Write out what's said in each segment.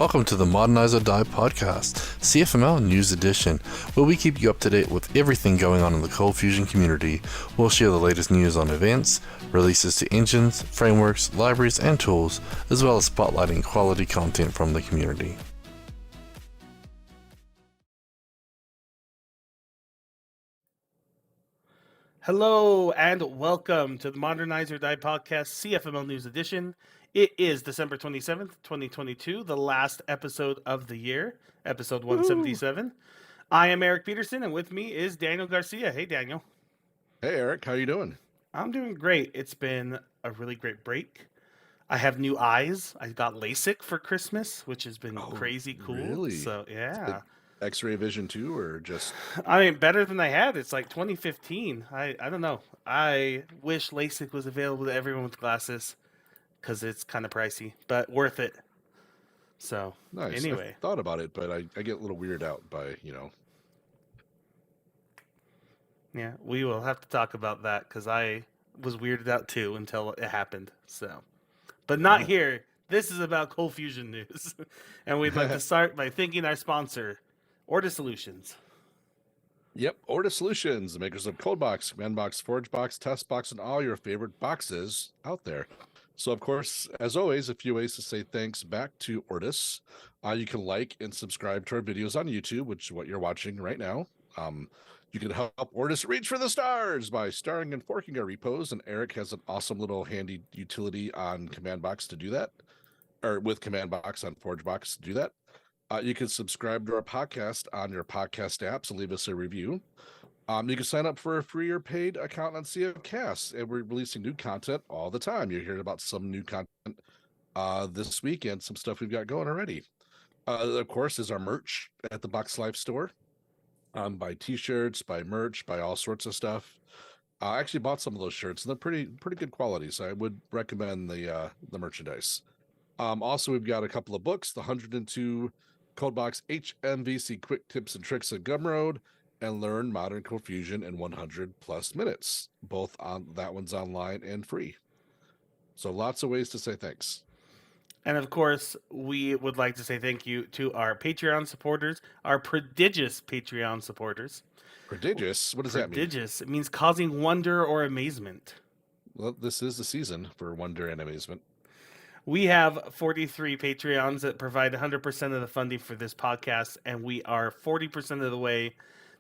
Welcome to the Modernize or Die Podcast, CFML News Edition, where we keep you up to date with everything going on in the Cold Fusion community. We'll share the latest news on events, releases to engines, frameworks, libraries, and tools, as well as spotlighting quality content from the community. Hello and welcome to the Modernize or Die Podcast, CFML News Edition. It is December 27th, 2022, the last episode of the year, episode 177. I am Eric Peterson, and with me is Daniel Garcia. Hey, Daniel. Hey, Eric. How you doing? I'm doing great. It's been a really great break. I have new eyes. I got LASIK for Christmas, which has been crazy cool. Really? So, yeah. X-ray vision too, or just... I mean, better than I had. It's like 2015. I don't know. I wish LASIK was available to everyone with glasses because it's kind of pricey, but worth it. So, nice. Anyway. I thought about it, but I get a little weirded out by, Yeah, we will have to talk about that because I was weirded out too until it happened. So, but not here. This is about Cold Fusion news. And we'd like to start by thanking our sponsor, Ortus Solutions. Yep, Ortus Solutions, the makers of CodeBox, CommandBox, ForgeBox, TestBox, and all your favorite boxes out there. So, of course, as always, a few ways to say thanks back to Ortus. You can like and subscribe to our videos on YouTube, which is what you're watching right now. You can help Ortus reach for the stars by starring and forking our repos, and Eric has an awesome little handy utility on CommandBox to do that, or with CommandBox on ForgeBox to do that. You can subscribe to our podcast on your podcast apps and leave us a review. You can sign up for a free or paid account on CFCasts, and we're releasing new content all the time. You're hearing about some new content this week and some stuff we've got going already. Of course, is our merch at the Box Life store. Buy t-shirts, buy merch, buy all sorts of stuff. I actually bought some of those shirts, and they're pretty good quality, so I would recommend the merchandise. Also, we've got a couple of books, the 102 CodeBox HMVC Quick Tips and Tricks of Gumroad, and Learn Modern Cold Fusion in 100 plus minutes. Both on that one's online and free. So lots of ways to say thanks. And of course, we would like to say thank you to our Patreon supporters, our prodigious Patreon supporters. Prodigious? What does that mean? Prodigious. It means causing wonder or amazement. Well, this is the season for wonder and amazement. We have 43 Patreons that provide 100% of the funding for this podcast, and we are 40% of the way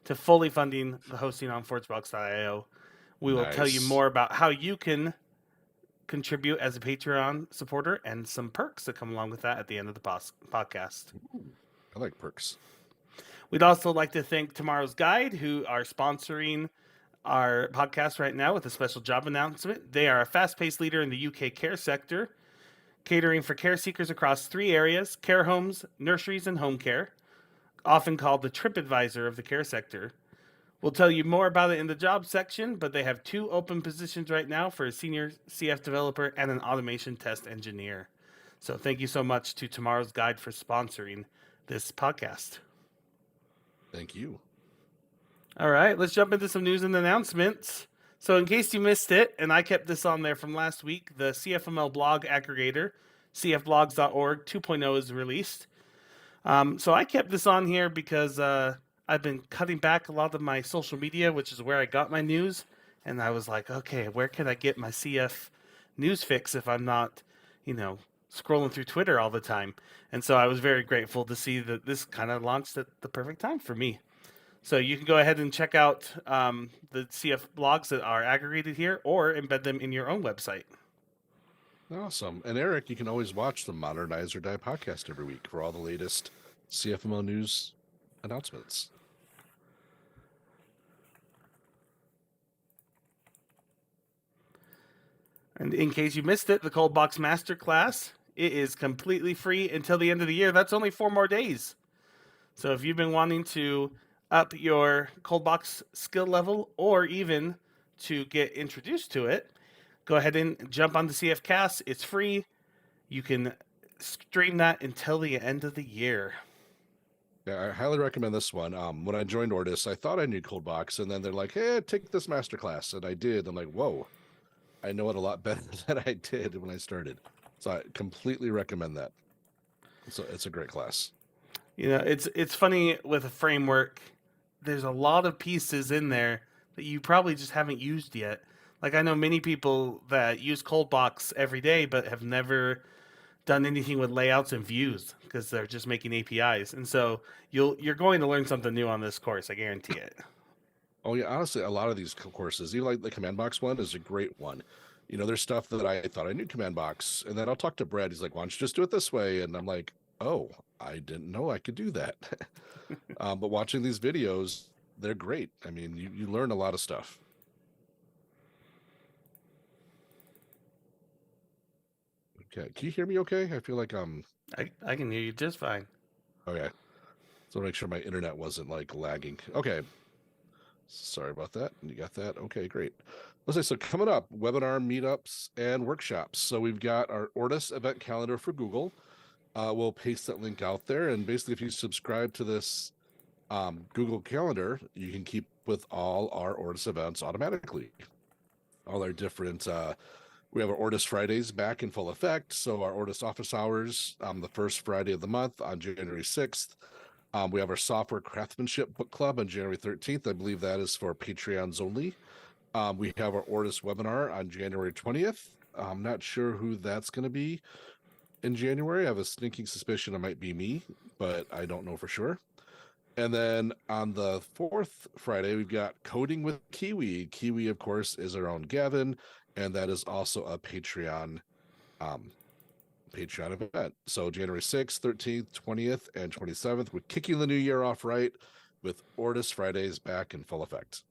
to fully funding the hosting on ForgeBox.io. We will tell you more about how you can contribute as a Patreon supporter and some perks that come along with that at the end of the podcast. Ooh, I like perks. We'd also like to thank Tomorrow's Guide, who are sponsoring our podcast right now with a special job announcement. They are a fast-paced leader in the UK care sector, catering for care seekers across 3 areas: care homes, nurseries, and home care, often called the TripAdvisor of the care sector. We'll tell you more about it in the job section, but they have 2 open positions right now for a senior CF developer and an automation test engineer. So thank you so much to Tomorrow's Guide for sponsoring this podcast. Thank you. All right, let's jump into some news and announcements. So in case you missed it, and I kept this on there from last week, the CFML blog aggregator, cfblogs.org 2.0 is released. So I kept this on here because I've been cutting back a lot of my social media, which is where I got my news. And I was like, okay, where can I get my CF news fix if I'm not, scrolling through Twitter all the time? And so I was very grateful to see that this kind of launched at the perfect time for me. So you can go ahead and check out the CF blogs that are aggregated here or embed them in your own website. Awesome. And Eric, you can always watch the Modernize or Die podcast every week for all the latest CFML news announcements. And in case you missed it, the ColdBox Masterclass, it is completely free until the end of the year. That's only 4 more days. So if you've been wanting to up your ColdBox skill level or even to get introduced to it, go ahead and jump on the CFCasts. It's free. You can stream that until the end of the year. Yeah, I highly recommend this one. When I joined Ortus, I thought I knew ColdBox, and then they're like, hey, take this masterclass. And I did. I'm like, whoa, I know it a lot better than I did when I started. So I completely recommend that. So it's a great class. It's funny with a framework. There's a lot of pieces in there that you probably just haven't used yet. Like I know many people that use ColdBox every day, but have never done anything with layouts and views because they're just making APIs. And so you're going to learn something new on this course. I guarantee it. Oh yeah, honestly, a lot of these courses, even like the command box one, is a great one. There's stuff that I thought I knew command box, and then I'll talk to Brad. He's like, "Why don't you just do it this way?" And I'm like, "Oh, I didn't know I could do that." But watching these videos, they're great. I mean, you learn a lot of stuff. Okay, can you hear me? Okay, I feel like I can hear you just fine. okay. So make sure my internet wasn't like lagging. Okay. Sorry about that. You got that? Okay, great. Let's say so coming up, webinar, meetups, and workshops. So we've got our Ortus event calendar for Google. We'll paste that link out there. And basically, if you subscribe to this Google Calendar, you can keep with all our Ortus events automatically. All our different we have our Ortus Fridays back in full effect. So our Ortus office hours, the first Friday of the month on January 6th. We have our software craftsmanship book club on January 13th. I believe that is for Patreons only. We have our Ortus webinar on January 20th. I'm not sure who that's going to be in January. I have a sneaking suspicion it might be me, but I don't know for sure. And then on the fourth Friday, we've got Coding with Kiwi. Kiwi, of course, is our own Gavin, and that is also a Patreon event. So January 6th, 13th, 20th, and 27th, we're kicking the new year off right with Ortus Fridays back in full effect.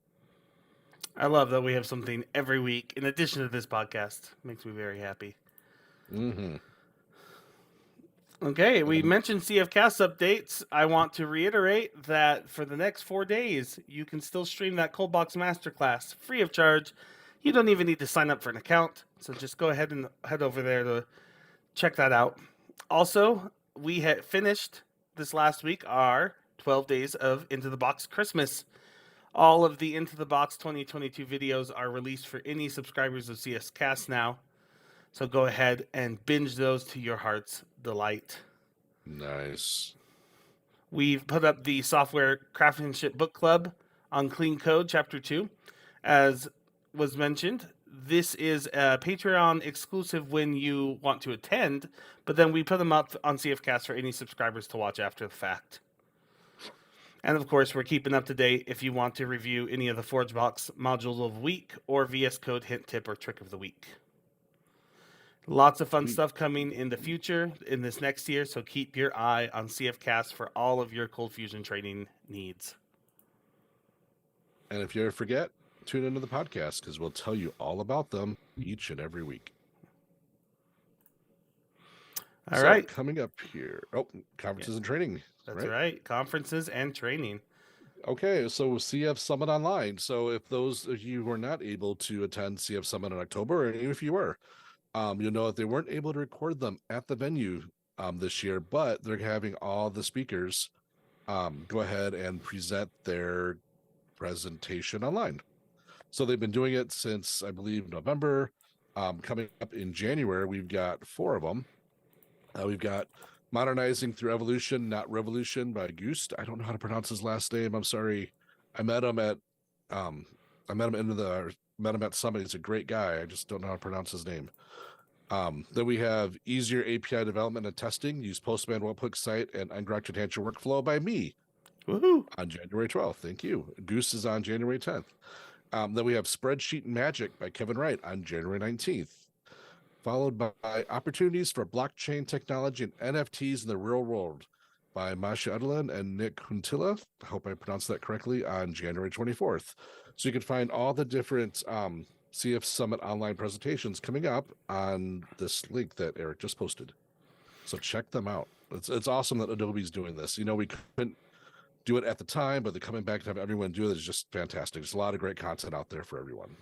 I love that we have something every week in addition to this podcast. Makes me very happy. Mm-hmm. Okay, we mentioned CFCasts updates. I want to reiterate that for the next 4 days, you can still stream that ColdBox Masterclass free of charge. You don't even need to sign up for an account, so just go ahead and head over there to check that out. Also, we had finished this last week our 12 days of Into the Box Christmas. All of the Into the Box 2022 videos are released for any subscribers of CFCasts now. So go ahead and binge those to your heart's delight. Nice. We've put up the Software Craftsmanship Book Club on Clean Code, Chapter 2. As was mentioned, this is a Patreon exclusive when you want to attend, but then we put them up on CFCast for any subscribers to watch after the fact. And of course, we're keeping up to date if you want to review any of the ForgeBox modules of the week or VS Code hint, tip, or trick of the week. Lots of fun stuff coming in the future in this next year, so keep your eye on CFCast for all of your Cold Fusion training needs. And if you ever forget, tune into the podcast because we'll tell you all about them each and every week. All right. Coming up here. Oh, conferences and training. That's right. Conferences and training. Okay, so CF Summit Online. So if those of you were not able to attend CF Summit in October, or even if you were, you'll know that they weren't able to record them at the venue this year, but they're having all the speakers go ahead and present their presentation online. So they've been doing it since, I believe, November. Coming up in January, we've got 4 of them. We've got Modernizing Through Evolution, Not Revolution by Gust. I don't know how to pronounce his last name. I'm sorry. I met him at Summit. He's a great guy. I just don't know how to pronounce his name. Then we have Easier API Development and Testing. Use Postman Webhook Site and ungrok Enhance Your Workflow by me. Woohoo! On January 12th. Thank you. Goose is on January 10th. Then we have Spreadsheet Magic by Kevin Wright on January 19th. Followed by Opportunities for Blockchain Technology and NFTs in the Real World by Masha Udlin and Nick Huntila. I hope I pronounced that correctly, on January 24th. So you can find all the different CF Summit online presentations coming up on this link that Eric just posted. So check them out. It's awesome that Adobe's doing this. We couldn't do it at the time, but they're coming back to have everyone do it is just fantastic. There's a lot of great content out there for everyone.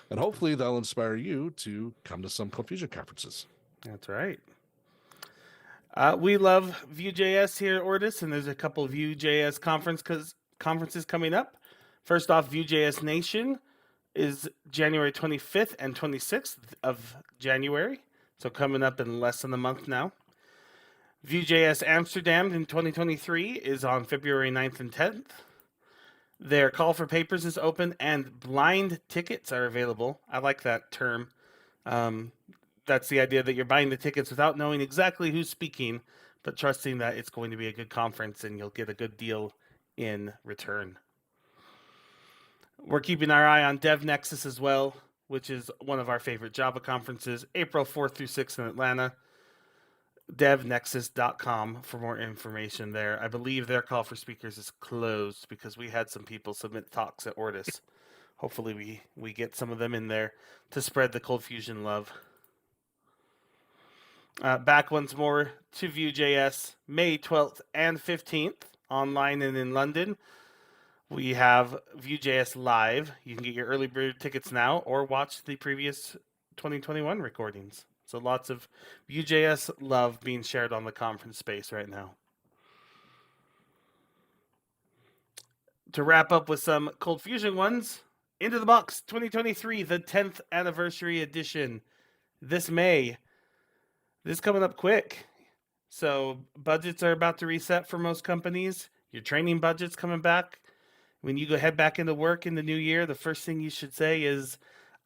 And hopefully they'll inspire you to come to some Cold Fusion conferences. That's right. We love VueJS here at Ortus, and there's a couple of VueJS conferences coming up. First off, VueJS Nation is January 25th and 26th of January, so coming up in less than a month now. VueJS Amsterdam in 2023 is on February 9th and 10th. Their call for papers is open and blind tickets are available. I like that term. That's the idea that you're buying the tickets without knowing exactly who's speaking, but trusting that it's going to be a good conference and you'll get a good deal in return. We're keeping our eye on Dev Nexus as well, which is one of our favorite Java conferences, April 4th through 6th in Atlanta. devnexus.com for more information there. I believe their call for speakers is closed because we had some people submit talks at Ortus. Hopefully we get some of them in there to spread the Cold Fusion love. Back once more to VueJS, May 12th and 15th, online and in London. We have VueJS Live. You can get your early bird tickets now or watch the previous 2021 recordings. So lots of VueJS love being shared on the conference space right now. To wrap up with some Cold Fusion ones, Into the Box 2023, the 10th anniversary edition, this May. This is coming up quick. So budgets are about to reset for most companies. Your training budget's coming back. When you go head back into work in the new year, the first thing you should say is,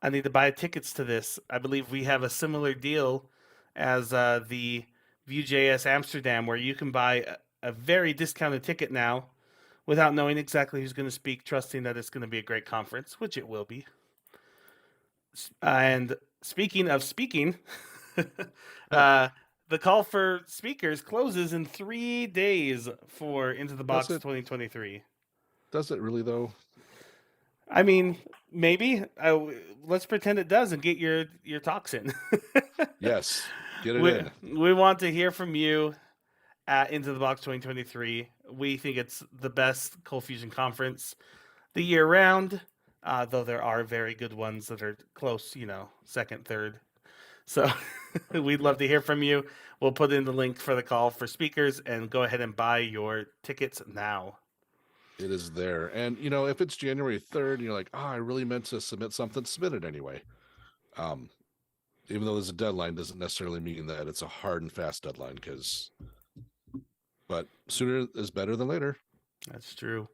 I need to buy tickets to this. I believe we have a similar deal as the VueJS Amsterdam, where you can buy a very discounted ticket now without knowing exactly who's going to speak, trusting that it's going to be a great conference, which it will be. And speaking of speaking, the call for speakers closes in 3 days for Into the Box 2023. Does it really, though? I mean, maybe. Let's pretend it does and get your talks in. Yes, get it in. We want to hear from you at Into the Box 2023. We think it's the best Cold Fusion conference the year round, though there are very good ones that are close, second, third. So we'd love to hear from you. We'll put in the link for the call for speakers and go ahead and buy your tickets now. It is there. And, if it's January 3rd, and you're like, I really meant to submit something, submit it anyway. Even though there's a deadline, doesn't necessarily mean that it's a hard and fast deadline, but sooner is better than later. That's true.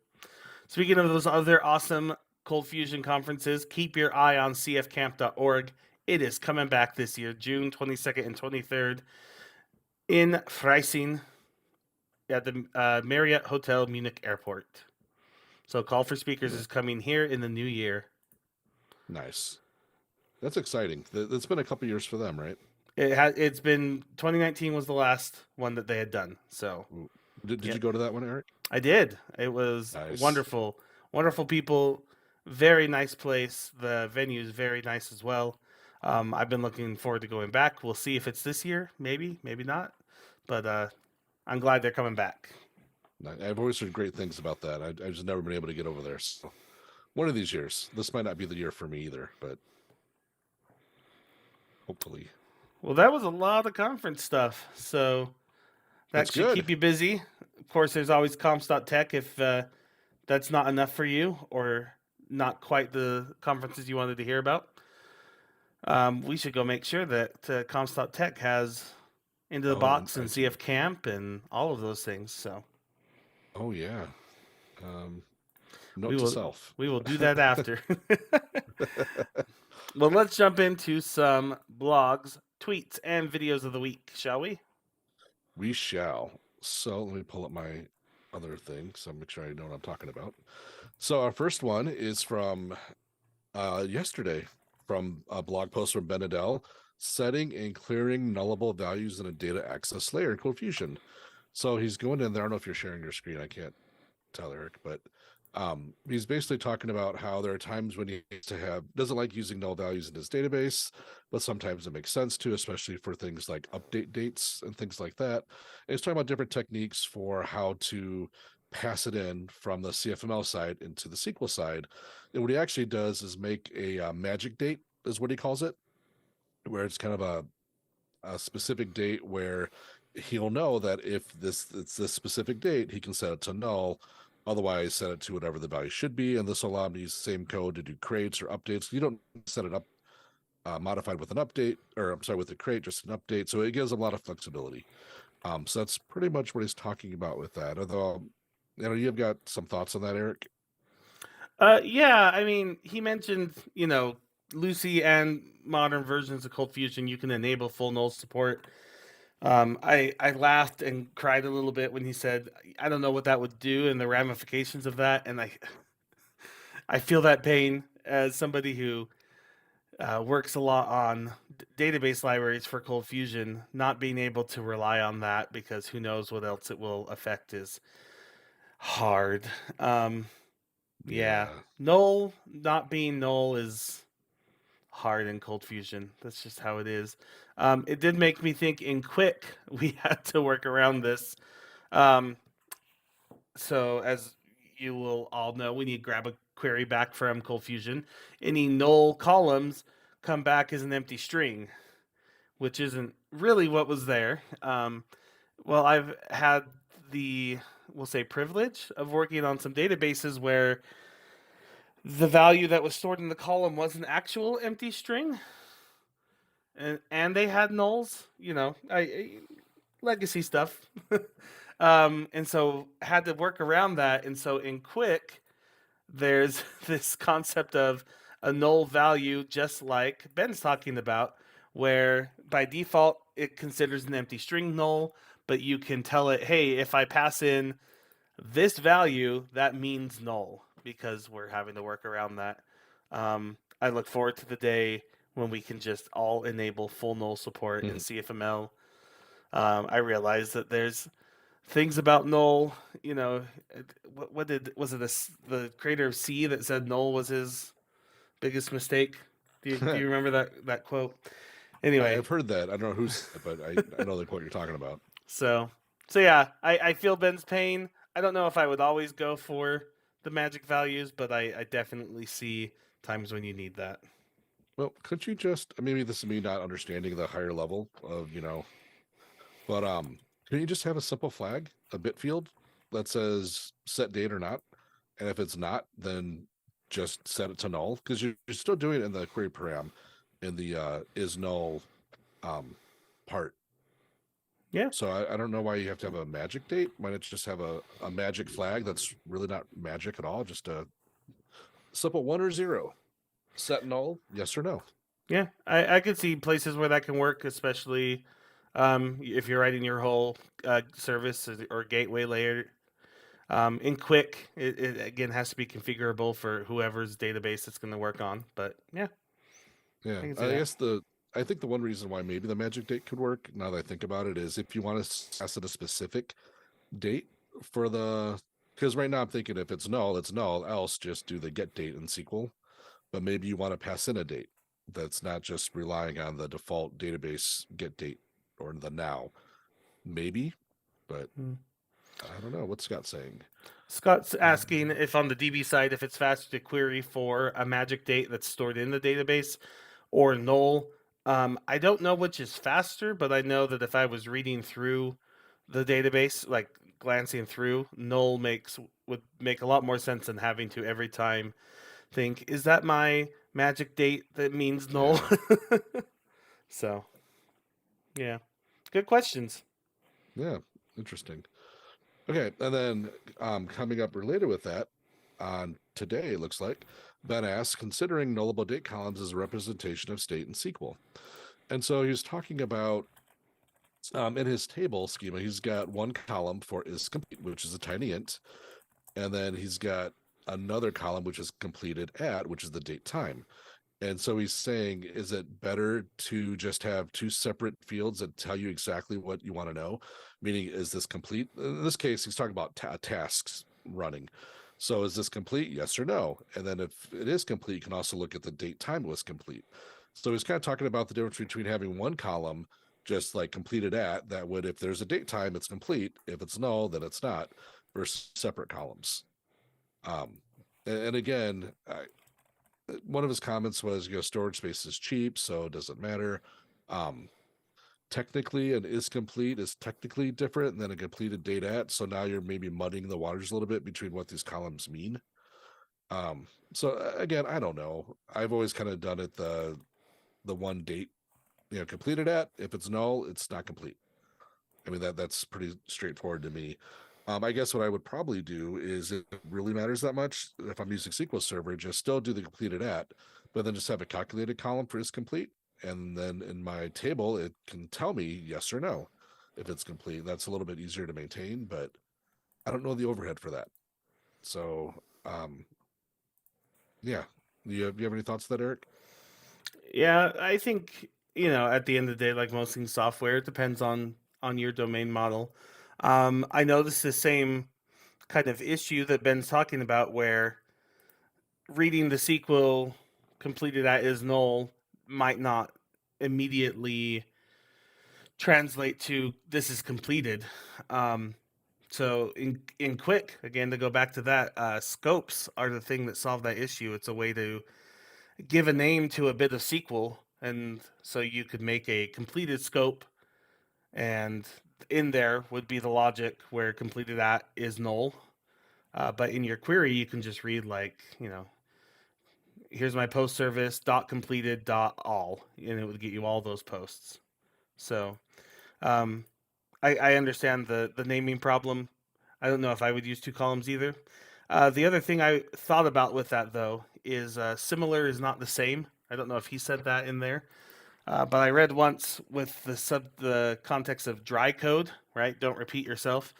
Speaking of those other awesome Cold Fusion conferences, keep your eye on CFCamp.org. It is coming back this year, June 22nd and 23rd in Freising at the Marriott Hotel Munich Airport. So call for speakers is coming here in the new year. Nice. That's exciting. It's been a couple years for them, right? It's been 2019 was the last one that they had done. So did you go to that one, Eric? I did. It was wonderful. Wonderful people. Very nice place. The venue is very nice as well. I've been looking forward to going back. We'll see if it's this year. Maybe not. But I'm glad they're coming back. I've always heard great things about that. I've just never been able to get over there. So one of these years. This might not be the year for me either, but hopefully. Well, that was a lot of conference stuff. So that should keep you busy. Of course, there's always comps.tech if that's not enough for you or not quite the conferences you wanted to hear about. We should go make sure that comps.tech has Into the Box and CFCamp and all of those things. So. Oh, yeah. Note to self. We will do that after. Well, let's jump into some blogs, tweets, and videos of the week, shall we? We shall. So let me pull up my other thing so I'll make sure I know what I'm talking about. So our first one is from yesterday, from a blog post from Ben Adele, setting and clearing nullable values in a data access layer in Cold Fusion. So he's going in there. I don't know if you're sharing your screen. I can't tell, Eric, but he's basically talking about how there are times when he doesn't like using null values in his database, but sometimes it makes sense to, especially for things like update dates and things like that. And he's talking about different techniques for how to pass it in from the CFML side into the SQL side. And what he actually does is make a magic date, is what he calls it, where it's kind of a specific date where he'll know that if it's this specific date, he can set it to null. Otherwise, set it to whatever the value should be. And this will allow him to use the same code to do creates or updates. You don't set it up modified with an update, or I'm sorry, with a crate, just an update. So it gives him a lot of flexibility. So that's pretty much what he's talking about with that. Although, you've got some thoughts on that, Eric? Yeah, I mean, he mentioned, Lucy and modern versions of Cold Fusion, you can enable full null support. I laughed and cried a little bit when he said, I don't know what that would do and the ramifications of that. And I feel that pain as somebody who works a lot on database libraries for Cold Fusion, not being able to rely on that because who knows what else it will affect is hard. Yeah, null not being null is hard in Cold Fusion. That's just how it is. It did make me think in Quick we had to work around this. So as you will all know, when you grab a query back from Cold Fusion, any null columns come back as an empty string, which isn't really what was there. Well, I've had the, we'll say, privilege of working on some databases where the value that was stored in the column was an actual empty string, and they had nulls. Legacy stuff. And so had to work around that. And so in Quick, there's this concept of a null value, just like Ben's talking about, where by default it considers an empty string null, but you can tell it, hey, if I pass in this value, that means null, because we're having to work around that. I look forward to the day when we can just all enable full null support in CFML. I realize that there's things about null. Was it the creator of C that said null was his biggest mistake? Do you remember that quote? Anyway, I've heard that. I don't know who's, but I know the quote you're talking about. So yeah, I feel Ben's pain. I don't know if I would always go for the magic values, but I definitely see times when you need that. Well, could you just, maybe this is me not understanding the higher level of, but can you just have a simple flag, a bit field that says set date or not? And if it's not, then just set it to null, because you're still doing it in the query param in the is null part. Yeah. So I don't know why you have to have a magic date. Why not just have a magic flag that's really not magic at all? Just a simple 1 or 0. Set null, yes or no. Yeah, I could see places where that can work, especially if you're writing your whole service or gateway layer. In Quick, it again has to be configurable for whoever's database it's going to work on. But yeah, I think the one reason why maybe the magic date could work, now that I think about it, is if you want to set a specific date for the, because right now I'm thinking if it's null, else just do the get date in SQL. But maybe you want to pass in a date that's not just relying on the default database get date or the now. Maybe, but I don't know. What's Scott saying? Scott's asking if on the DB side, if it's faster to query for a magic date that's stored in the database or null. I don't know which is faster, but I know that if I was reading through the database, like glancing through, null would make a lot more sense than having to every time think, is that my magic date that means null? Yeah. So, yeah. Good questions. Yeah, interesting. Okay, and then coming up related with that, on today, it looks like, Ben asks, considering nullable date columns as a representation of state in SQL. And so he's talking about, in his table schema, he's got one column for is complete, which is a tiny int, and then he's got another column which is completed at, which is the date time. And so he's saying, is it better to just have two separate fields that tell you exactly what you want to know? Meaning, is this complete? In this case, he's talking about tasks running. So is this complete? Yes or no? And then if it is complete, you can also look at the date time it was complete. So he's kind of talking about the difference between having one column just like completed at, that would, if there's a date time, it's complete. If it's null, then it's not, versus separate columns. And again, one of his comments was, storage space is cheap, so it doesn't matter. Technically, an is complete is technically different than a completed date at, so now you're maybe muddying the waters a little bit between what these columns mean. So again, I don't know. I've always kind of done it the one date, completed at. If it's null, it's not complete. I mean, that's pretty straightforward to me. I guess what I would probably do is, if it really matters that much, if I'm using SQL Server, just still do the completed at, but then just have a calculated column for is complete. And then in my table, it can tell me yes or no if it's complete. That's a little bit easier to maintain, but I don't know the overhead for that. So, yeah. You have any thoughts to that, Eric? Yeah, I think, at the end of the day, like most things software, it depends on your domain model. I noticed the same kind of issue that Ben's talking about, where reading the SQL completed at is null might not immediately translate to this is completed. So in Quick, again, to go back to that, scopes are the thing that solve that issue. It's a way to give a name to a bit of SQL, and so you could make a completed scope, and in there would be the logic where completed at is null. But in your query, you can just read like, here's my post service dot completed dot all, and it would get you all those posts. So um, I understand the naming problem. I don't know if I would use two columns either. The other thing I thought about with that, though, is similar is not the same. I don't know if he said that in there, but I read once with the context of dry code, right? Don't repeat yourself.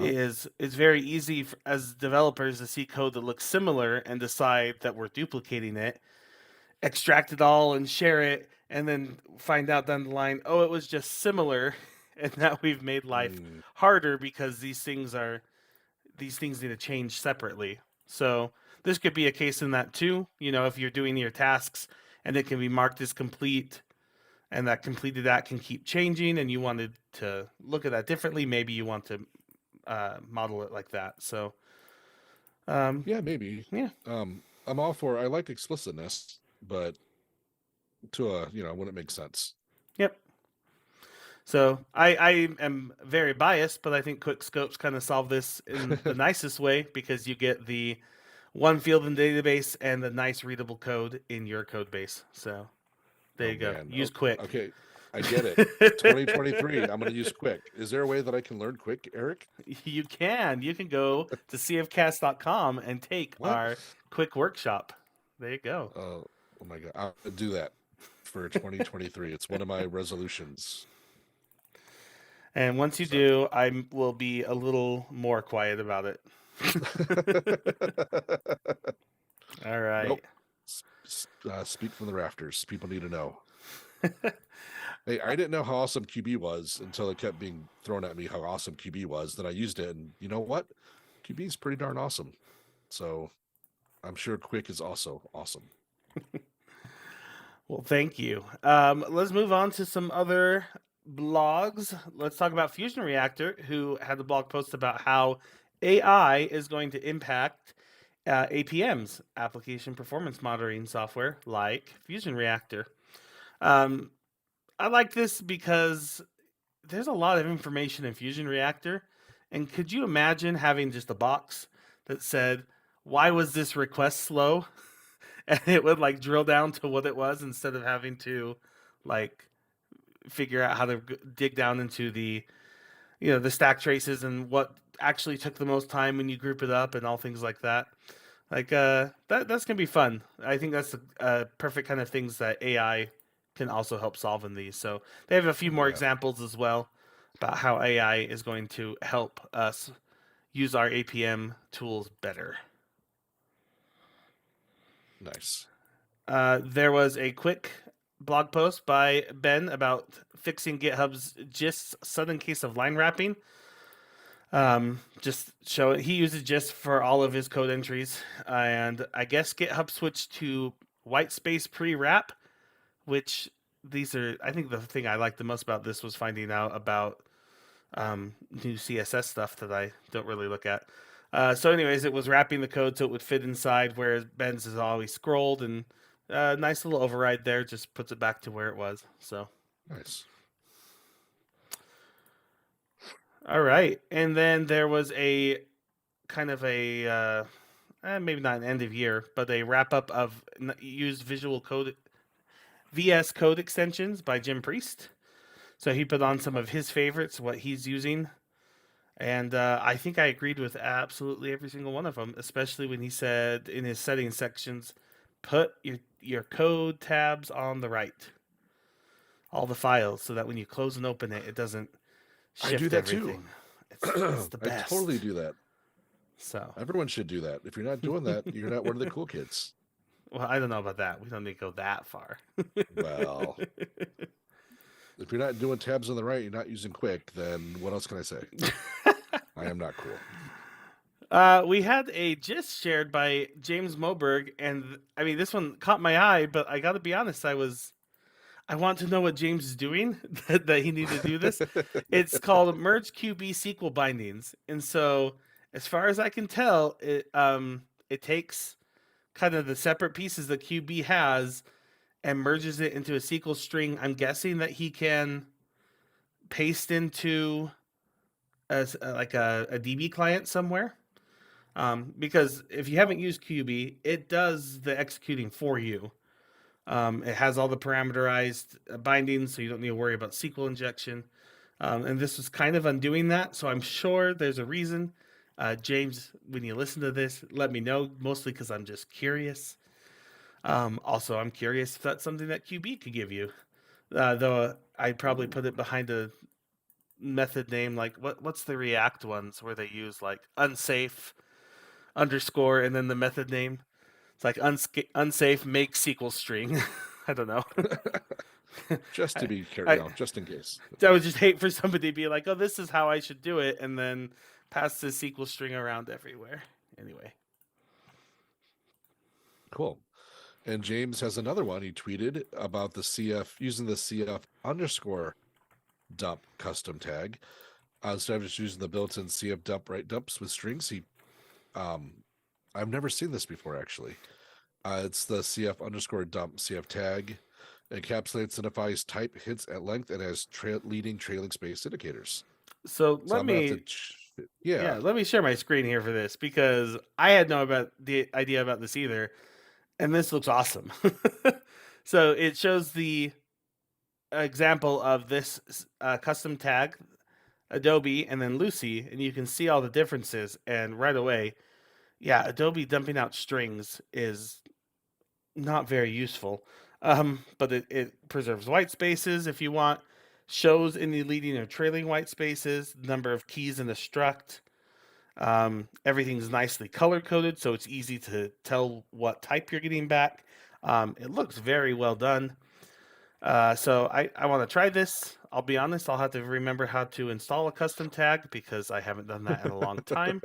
Is it's very easy as developers to see code that looks similar and decide that we're duplicating it, extract it all and share it, and then find out down the line, oh, it was just similar, and now we've made life harder because these things need to change separately. So this could be a case in that too. If you're doing your tasks and it can be marked as complete, and that completed that can keep changing, and you wanted to look at that differently, maybe you want to model it like that. So Yeah, maybe. yeah. I'm all for, I like explicitness, but to when it makes sense. Yep. So I am very biased, but I think quick scopes kind of solve this in the nicest way, because you get the one field in the database and the nice readable code in your code base. So there you go. Man. Use quick. Okay, I get it. 2023. I'm going to use quick. Is there a way that I can learn quick, Eric? You can go to CFCasts.com and take What? our quick workshop. There you go. Oh my God. I'll do that for 2023. It's one of my resolutions. And once you do, I will be a little more quiet about it. All right. Nope. Speak from the rafters. People need to know. Hey, I didn't know how awesome QB was until it kept being thrown at me how awesome QB was. Then I used it, and you know what? QB is pretty darn awesome. So I'm sure Quick is also awesome. Well, thank you. Let's move on to some other blogs. Let's talk about Fusion Reactor, who had a blog post about how AI is going to impact APMs, application performance monitoring software like Fusion Reactor. I like this because there's a lot of information in Fusion Reactor. And could you imagine having just a box that said, why was this request slow? And it would like drill down to what it was, instead of having to like figure out how to dig down into the stack traces and what actually took the most time when you group it up and all things like that. Like that's gonna be fun. I think that's a perfect kind of things that AI can also help solve in these. So they have a few more examples as well about how AI is going to help us use our APM tools better. Nice. There was a quick blog post by Ben about fixing GitHub's Gist sudden case of line wrapping. Just show it. He uses Gist for all of his code entries, and I guess GitHub switched to white space pre-wrap, which I think the thing I liked the most about this was finding out about new CSS stuff that I don't really look at. So anyways, it was wrapping the code so it would fit inside, whereas Ben's is always scrolled, and nice little override there, just puts it back to where it was. So nice. All right. And then there was a kind of a maybe not an end of year, but a wrap up of used VS Code extensions by Jim Priest. So he put on some of his favorites, what he's using. And I think I agreed with absolutely every single one of them, especially when he said in his settings sections, put your code tabs on the right, all the files, so that when you close and open it, it doesn't shift I do that everything. too. It's the best. I totally do that. So Everyone should do that. If you're not doing that, you're not one of the cool kids. well, I don't know about that. We don't need to go that far. Well, if you're not doing tabs on the right, you're not using quick, then what else can I say? I am not cool. We had a gist shared by James Moberg, and I mean, this one caught my eye, but I got to be honest, I want to know what James is doing that he needed to do this. It's called Merge QB SQL Bindings, and so as far as I can tell, it takes kind of the separate pieces that QB has and merges it into a SQL string. I'm guessing that he can paste into a DB client somewhere. Because if you haven't used QB, it does the executing for you. It has all the parameterized bindings, so you don't need to worry about SQL injection. And this was kind of undoing that, so I'm sure there's a reason. James, when you listen to this, let me know, mostly because I'm just curious. Also, I'm curious if that's something that QB could give you. Though I'd probably put it behind a method name like, what's the React ones where they use like unsafe underscore and then the method name? It's like unsafe make SQL string. I don't know. Just to be careful, just in case. I would just hate for somebody to be like, oh, this is how I should do it, and then pass the SQL string around everywhere. Anyway. Cool. And James has another one. He tweeted about the CF using the CF underscore dump custom tag. Instead of just using the built-in CF dump write dumps with strings, I've never seen this before actually. It's the CF underscore dump CF tag. It encapsulates and identifies type hits at length and has leading trailing space indicators. So let me let me share my screen here for this because I had no idea about this either, and this looks awesome. So it shows the example of this custom tag, Adobe, and then Lucy, and you can see all the differences. And right away, yeah, Adobe dumping out strings is not very useful. But it preserves white spaces if you want, shows any leading or trailing white spaces, number of keys in the struct. Everything's nicely color coded, so it's easy to tell what type you're getting back. It looks very well done. So I want to try this. I'll be honest, I'll have to remember how to install a custom tag because I haven't done that in a long time.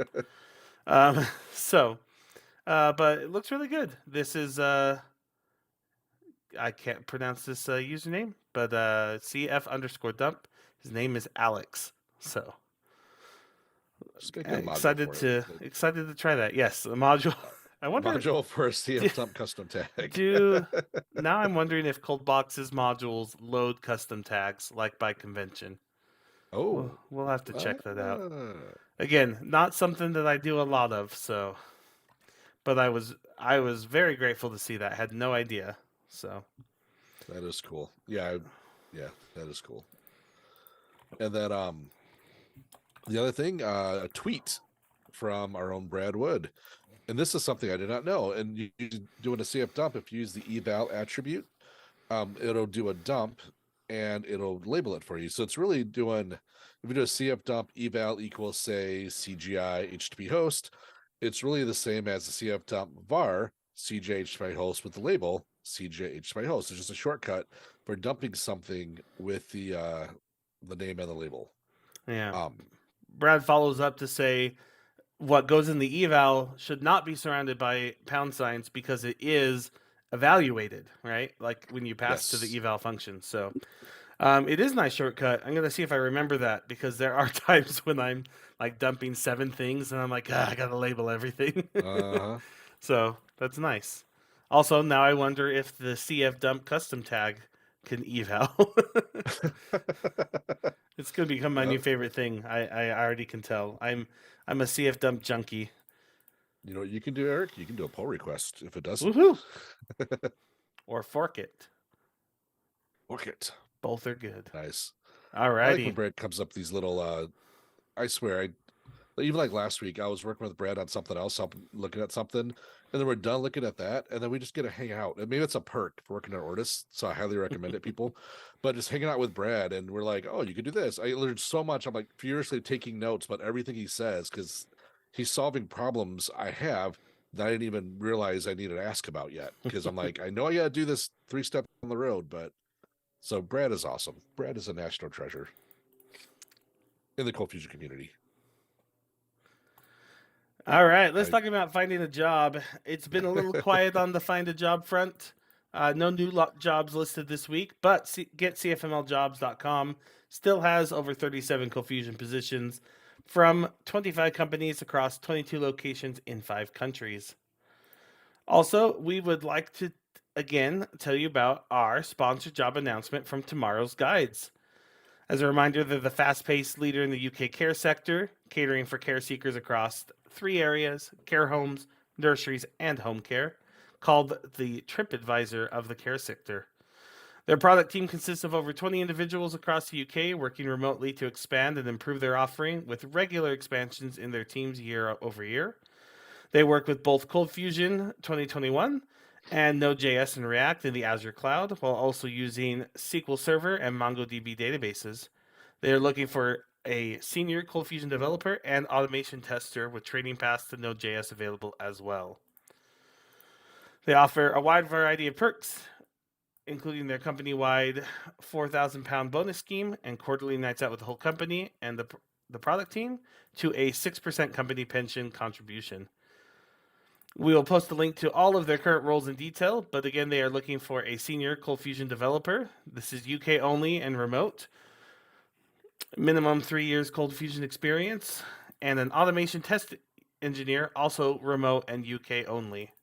But it looks really good. This is I can't pronounce this username, but CF underscore dump. His name is Alex. So excited to try that. Yes, the module. I wonder module for a CF dump custom tag. Now I'm wondering if ColdBox's modules load custom tags like by convention. Oh, we'll have to check that out. Again, not something that I do a lot of. So, but I was very grateful to see that. I had no idea. So that is cool. Yeah, that is cool. And then the other thing, a tweet from our own Brad Wood. And this is something I did not know. And you doing a CF dump, if you use the eval attribute, it'll do a dump and it'll label it for you. So it's really doing, if you do a CF dump eval equals say CGI HTTP host, it's really the same as the CF dump var CGI HTTP host with the label CGI HTTP host. It's just a shortcut for dumping something with the name and the label. Yeah. Brad follows up to say what goes in the eval should not be surrounded by pound signs because it is evaluated, right? Like when you pass to the eval function. So it is a nice shortcut. I'm going to see if I remember that because there are times when I'm like dumping 7 things and I'm like, I got to label everything. So that's nice. Also, now I wonder if the CF dump custom tag can eval. It's going to become my new favorite thing. I already can tell. I'm a CF dump junkie. You know what you can do, Eric? You can do a pull request if it doesn't. Woohoo! Or fork it. Fork it. Both are good. Nice. I like when Alrighty. Brad comes up with these little. I swear, even like last week, I was working with Brad on something else. I'm looking at something, and then we're done looking at that, and then we just get to hang out. And maybe it's a perk for working at Ortus, so I highly recommend it, people. But just hanging out with Brad, and we're like, oh, you could do this. I learned so much. I'm like furiously taking notes about everything he says because he's solving problems I have that I didn't even realize I needed to ask about yet. Because I'm like, I know I got to do this 3 steps on the road, but so Brad is awesome. Brad is a national treasure in the Cold Fusion community. All right, let's talk about finding a job. It's been a little quiet on the find a job front. No new jobs listed this week, but GetCFMLJobs.com still has over 37 Cold Fusion positions from 25 companies across 22 locations in 5 countries. Also, we would like to again tell you about our sponsored job announcement from tomorrow's guides. As a reminder, they're the fast-paced leader in the UK care sector, catering for care seekers across 3 areas: care homes, nurseries, and home care, called the TripAdvisor of the care sector. Their product team consists of over 20 individuals across the UK working remotely to expand and improve their offering, with regular expansions in their teams year over year. They work with both Cold Fusion 2021 and Node.js and React in the Azure cloud, while also using SQL Server and MongoDB databases. They are looking for a senior Cold Fusion developer and automation tester with training paths to Node.js available as well. They offer a wide variety of perks, including their company-wide £4,000 bonus scheme and quarterly nights out with the whole company and the product team, to a 6% company pension contribution. We will post a link to all of their current roles in detail, but again, they are looking for a senior Cold Fusion developer. This is UK only and remote. Minimum 3 years Cold Fusion experience, and an automation test engineer, also remote and UK only.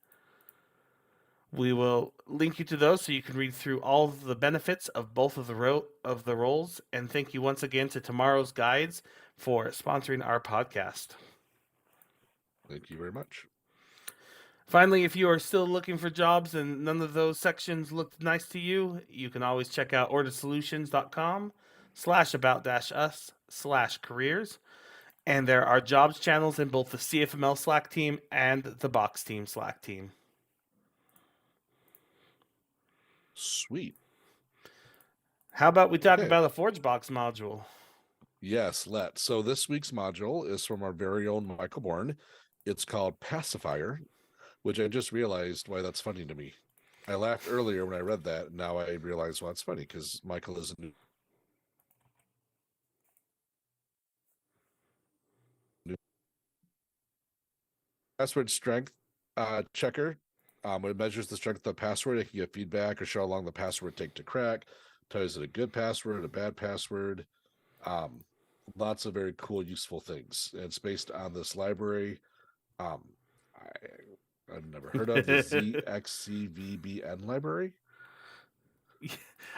We will link you to those so you can read through all of the benefits of both of the roles. And thank you once again to Tomorrow's Guides for sponsoring our podcast. Thank you very much. Finally, if you are still looking for jobs and none of those sections looked nice to you, you can always check out ortussolutions.com/about-us/careers. And there are jobs channels in both the CFML Slack team and the Box team Slack team. Sweet. How about we talk about a ForgeBox module? Yes, let's. So this week's module is from our very own Michael Bourne. It's called Pacifier, which I just realized why that's funny to me. I laughed earlier when I read that, and now I realize why it's funny, because Michael is a new password strength checker. When it measures the strength of the password, it can give feedback or show how long the password take to crack. Tells it a good password, a bad password. Lots of very cool, useful things. And it's based on this library. I've never heard of the ZXCVBN library.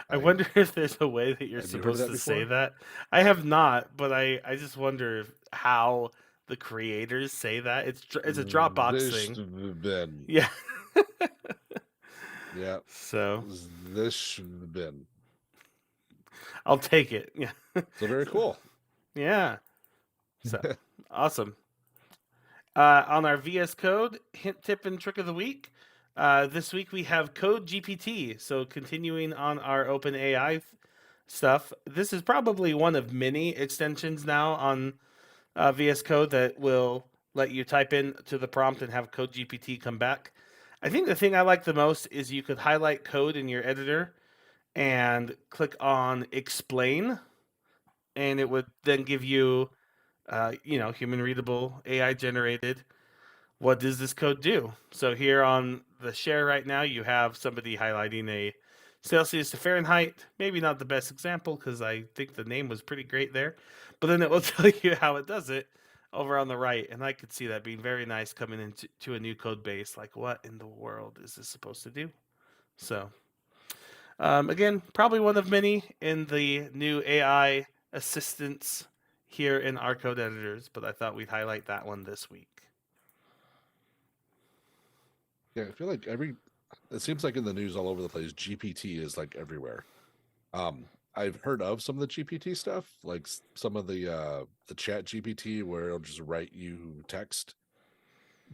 I wonder if there's a way that you're supposed to say that. I have not, but I just wonder how the creators say that. It's a Dropbox thing. Yeah. Yeah. So this bin. I'll take it. Yeah. So very cool. Yeah. So awesome. On our VS Code hint, tip, and trick of the week, this week we have Code GPT. So continuing on our OpenAI stuff, this is probably one of many extensions now on VS Code that will let you type in to the prompt and have Code GPT come back. I think the thing I like the most is you could highlight code in your editor and click on explain, and it would then give you human readable, AI generated, what does this code do? So here on the share right now, you have somebody highlighting a Celsius to Fahrenheit. Maybe not the best example because I think the name was pretty great there, but then it will tell you how it does it over on the right. And I could see that being very nice coming into a new code base. Like, what in the world is this supposed to do? So again, probably one of many in the new AI assistants here in our code editors, but I thought we'd highlight that one this week. Yeah, I feel like it seems like in the news all over the place, GPT is like everywhere. I've heard of some of the GPT stuff, like some of the chat GPT where it'll just write you text.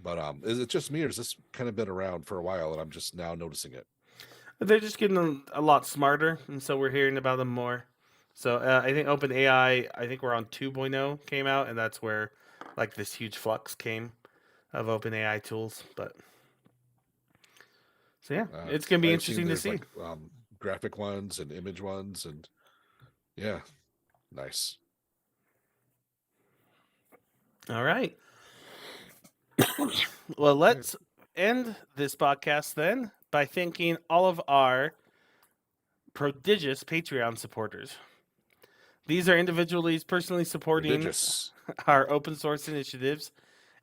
But is it just me, or has this kind of been around for a while and I'm just now noticing it? They're just getting a lot smarter, and so we're hearing about them more. So I think OpenAI, I think we're on 2.0 came out, and that's where like this huge flux came of OpenAI tools. But so yeah, it's gonna be I've interesting to see. Like, graphic ones and image ones, and yeah, nice. All right. Well, let's end this podcast then by thanking all of our prodigious Patreon supporters. These are individuals personally supporting our open source initiatives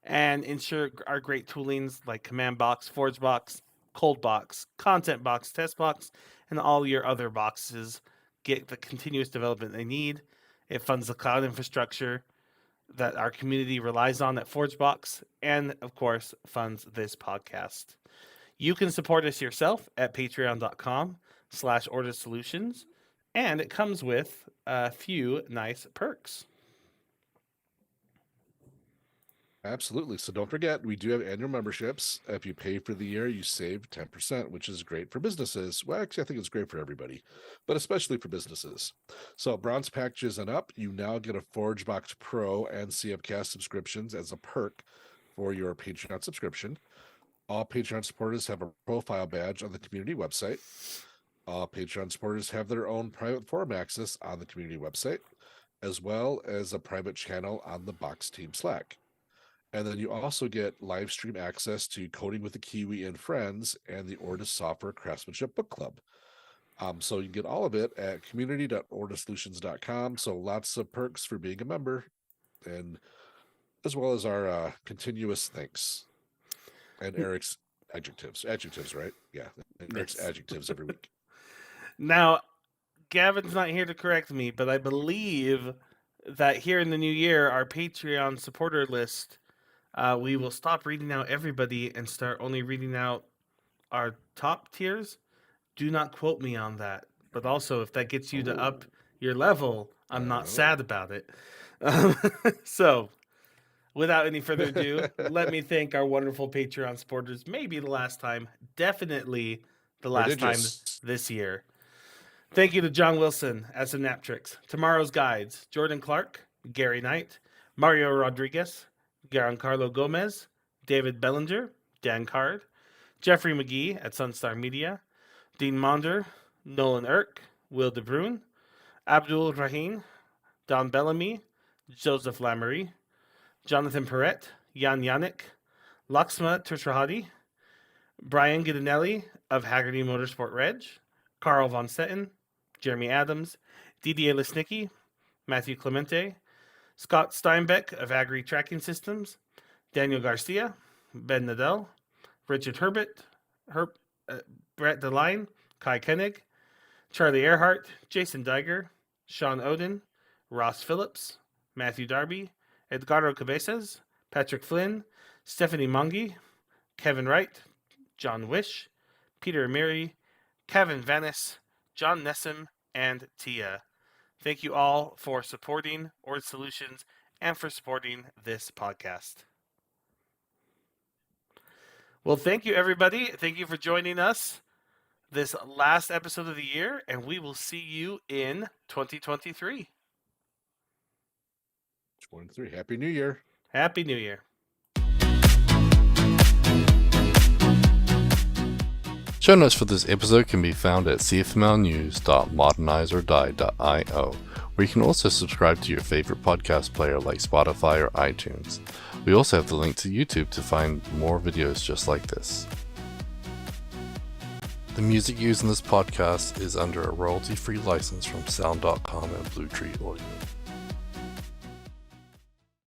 and ensure our great toolings like CommandBox, ForgeBox, ColdBox, ContentBox, TestBox, and all your other boxes get the continuous development they need. It funds the cloud infrastructure that our community relies on at ForgeBox, and of course, funds this podcast. You can support us yourself at patreon.com/Ortus Solutions, and it comes with a few nice perks. Absolutely. So don't forget, we do have annual memberships. If you pay for the year, you save 10%, which is great for businesses. Well, actually, I think it's great for everybody, but especially for businesses. So bronze packages and up, you now get a ForgeBox Pro and CFCast subscriptions as a perk for your Patreon subscription. All Patreon supporters have a profile badge on the community website. All Patreon supporters have their own private forum access on the community website, as well as a private channel on the Box Team Slack. And then you also get live stream access to Coding with the Kiwi and Friends and the Ortus Software Craftsmanship Book Club. So you can get all of it at community.ortussolutions.com. So lots of perks for being a member, and as well as our continuous thanks and Eric's adjectives, right? Yeah, Eric's adjectives every week. Now, Gavin's not here to correct me, but I believe that here in the new year, our Patreon supporter list, we will stop reading out everybody and start only reading out our top tiers. Do not quote me on that. But also, if that gets you to up your level, I'm not sad about it. So, without any further ado, let me thank our wonderful Patreon supporters. Maybe the last time, definitely the last time this year. Thank you to John Wilson at Synaptrix, Tomorrow's Guides, Jordan Clark, Gary Knight, Mario Rodriguez, Giancarlo Gomez, David Bellinger, Dan Card, Jeffrey McGee at Sunstar Media, Dean Monder, Nolan Irk, Will DeBruyne, Abdul Rahim, Don Bellamy, Joseph Lamery, Jonathan Perrett, Jan Yannick, Laxma Tushahadi, Brian Gidanelli of Haggerty Motorsport Reg, Carl Von Setten, Jeremy Adams, Didier Lesnicki, Matthew Clemente, Scott Steinbeck of Agri Tracking Systems, Daniel Garcia, Ben Nadell, Richard Herbert, Brett DeLine, Kai Koenig, Charlie Earhart, Jason Diger, Sean Oden, Ross Phillips, Matthew Darby, Edgardo Cabezas, Patrick Flynn, Stephanie Mungi, Kevin Wright, John Wish, Peter Amiri, Kevin Vanis, John Nessim, and Tia. Thank you all for supporting Ortus Solutions and for supporting this podcast. Well, thank you, everybody. Thank you for joining us this last episode of the year, and we will see you in 2023. 23. Happy New Year. Happy New Year. Show notes for this episode can be found at cfmlnews.modernizeordie.io, where you can also subscribe to your favorite podcast player like Spotify or iTunes. We also have the link to YouTube to find more videos just like this. The music used in this podcast is under a royalty-free license from Sound.com and Blue Tree Audio.